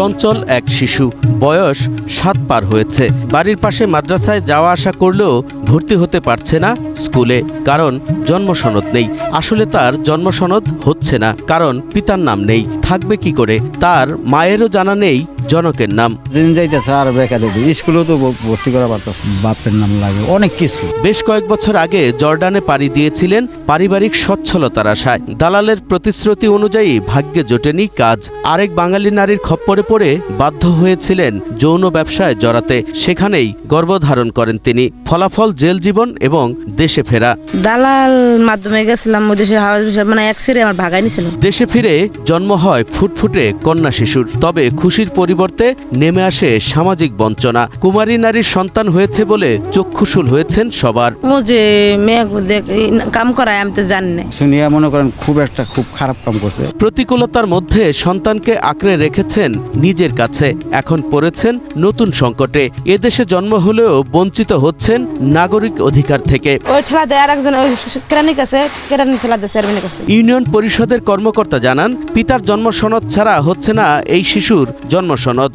চঞ্চল এক শিশু, বয়স 7 পার হয়েছে। বাড়ির পাশে মাদ্রাসায় যাওয়া আসা করলেও ভর্তি হতে পারছে না স্কুলে, কারণ জন্মসনদ নেই। আসলে তার জন্মসনদ হচ্ছে না, কারণ পিতার নাম নেই। থাকবে কি করে? তার মায়েরও জানা নেই জনকের নাম। দিন যাইতেছে আর বেকা দেবে, স্কুলেও তো ভর্তি করা পারতেছে, বাপের নাম লাগে অনেক কিছু। বেশ কয়েক বছর আগে জর্ডানে পাড়ি দিয়েছিলেন পারিবারিক সচ্ছলতার আশায়। দালালের প্রতিশ্রুতি অনুযায়ী ভাগ্যে জোটেনি কাজ। আরেক বাঙালি নারীর খপ্পরে পড়ে বাধ্য হয়েছিলেন যৌন ব্যবসায় জড়াতে। সেখানেই গর্ভধারণ করেন তিনি। ফলাফল জেল জীবন এবং দেশে ফেরা। দালাল মাধ্যমে গেছিলাম দেশে, মানে অ্যাক্সিডেন্টে আমার ভাগাই নিছিল। দেশে ফিরে জন্ম হয় ফুটফুটে কন্যা শিশুর। তবে খুশির পরিবর্তে নেমে আসে সামাজিক বঞ্চনা। কুমারী নারীর সন্তান হয়েছে বলে চক্ষুশূল হয়েছেন সবার। ও যে মেয়ে কাম করায় আমি তো জানি না। শুনিয়া মনে করেন খুব খারাপ কাম করছে। প্রতিকূলতার মধ্যে সন্তানকে আঁকড়ে রেখেছেন নিজের কাছে। এখন পড়েছেন নতুন সংকটে। এদেশে জন্ম হলেও বঞ্চিত হচ্ছেন নাগরিক অধিকার থেকে। ওই ঠেলা দেয় আর একজন কেরানির কাছে, কেরানি ঠেলা দেয় চেয়ারম্যানের কাছে। ইউনিয়ন পরিষদের কর্মকর্তা জানান, পিতার জন্ম সনদ ছাড়া হচ্ছে না এই শিশুর জন্ম সনদ।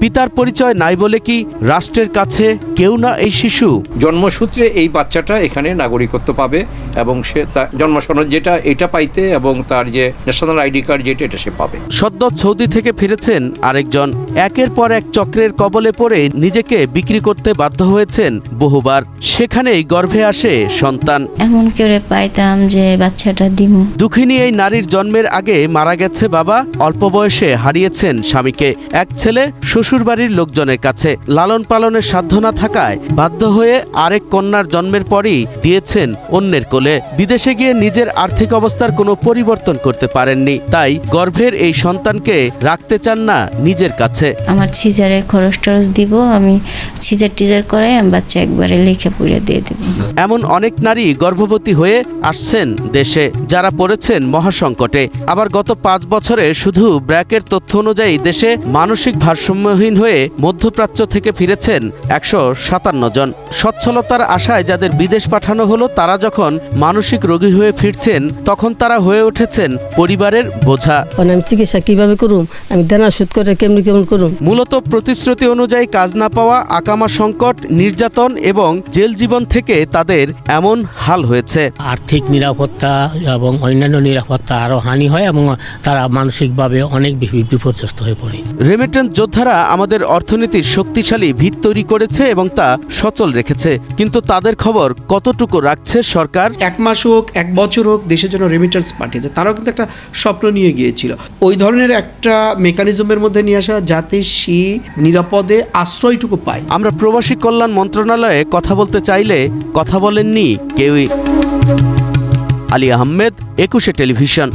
পিতার পরিচয় নাই বলে কি রাষ্ট্রের কাছে কেউ না এই শিশু? জন্মসূত্রে এই বাচ্চাটা এখানে নাগরিকত্ব পাবে এবং সে তার জন্মসনদ যেটা এটা পাইতে এবং তার যে ন্যাশনাল আইডি কার্ড যেটা এটা সে পাবে। সদ্য সৌদি থেকে ফিরেছেন আরেকজন। একের পর এক চক্রের কবলে পড়ে নিজেকে বিক্রি করতে বাধ্য হয়েছেন বহুবার। সেখানেই গর্ভে আসে সন্তান। এমন করে পাইতাম যে বাচ্চাটা দিমু। দুঃখিনী এই নারীর জন্মের আগে মারা গেছে বাবা, অল্প বয়সে হারিয়েছেন স্বামীকে। এক ছেলে শ্বশুরবাড়ির লোকজনের কাছে। লালন পালনের সাধ্য না থাকায় বাধ্য হয়ে আরেক কন্যার জন্মের পরই দিয়েছেন অন্যের কোলে। বিদেশে গিয়ে নিজের আর্থিক অবস্থার কোনো পরিবর্তন করতে পারেননি, তাই গর্ভের এই সন্তানকে রাখতে চান না নিজের কাছে। আমার সিজারে খরচ টরচ দিব, আমি সিজার করে আমি বাচ্চা একবারে লিখে পুড়ে দিয়ে দেব। এমন অনেক নারী গর্ভবতী হয়ে আসছেন দেশে, যারা পড়েছেন মহাসংকটে। আবার গত 5 বছরে শুধু ব্র্যাকের তথ্য অনুযায়ী দেশে মানসিক ভারসাম্যহীন হয়ে মধ্যপ্রাচ্য থেকে ফিরেছেন 157 জন। সচ্ছলতার আশায় যাদের বিদেশ পাঠানো হলো, তারা যখন মানসিক রোগী হয়ে ফিরছেন, তখন তারা হয়ে উঠেছেন পরিবারের বোঝা। আমি চিকিৎসা কিভাবে করুম, আমি দেনা শোধ করে কেমন করুম। মূলত প্রতিশ্রুতি অনুযায়ী কাজ না পাওয়া, আকামা সংকট, নির্যাতন এবং জেল জীবন থেকে তাদের এমন হাল হয়েছে। আর্থিক নিরাপত্তা এবং অন্যান্য নিরাপত্তা আরও হানি হয় এবং তারা মানসিকভাবে অনেক বেশি বিপর্যস্ত হয়ে পড়ে। রেমিটেন্স যোদ্ধারা আমাদের অর্থনীতির শক্তিশালী ভিত তৈরি করেছে এবং তা সচল রেখেছে, কিন্তু তাদের খবর কতটুকু রাখছে সরকার? 1 মাস হোক 1 বছর হোক দেশের জন্য রেমিটেন্স পাঠিয়েছে। তারাও কিন্তু একটা স্বপ্ন নিয়ে গিয়েছিল, ওই ধরনের একটা মেকানিজমের মধ্যে নিয়ে আসা যাতে সে নিরাপদে আশ্রয়টুকু পায়। আমরা প্রবাসী কল্যাণ মন্ত্রণালয়ে কথা বলতে চাইলে কথা বলেননি কেউই। আলী আহমেদ, 21 টেলিভিশন।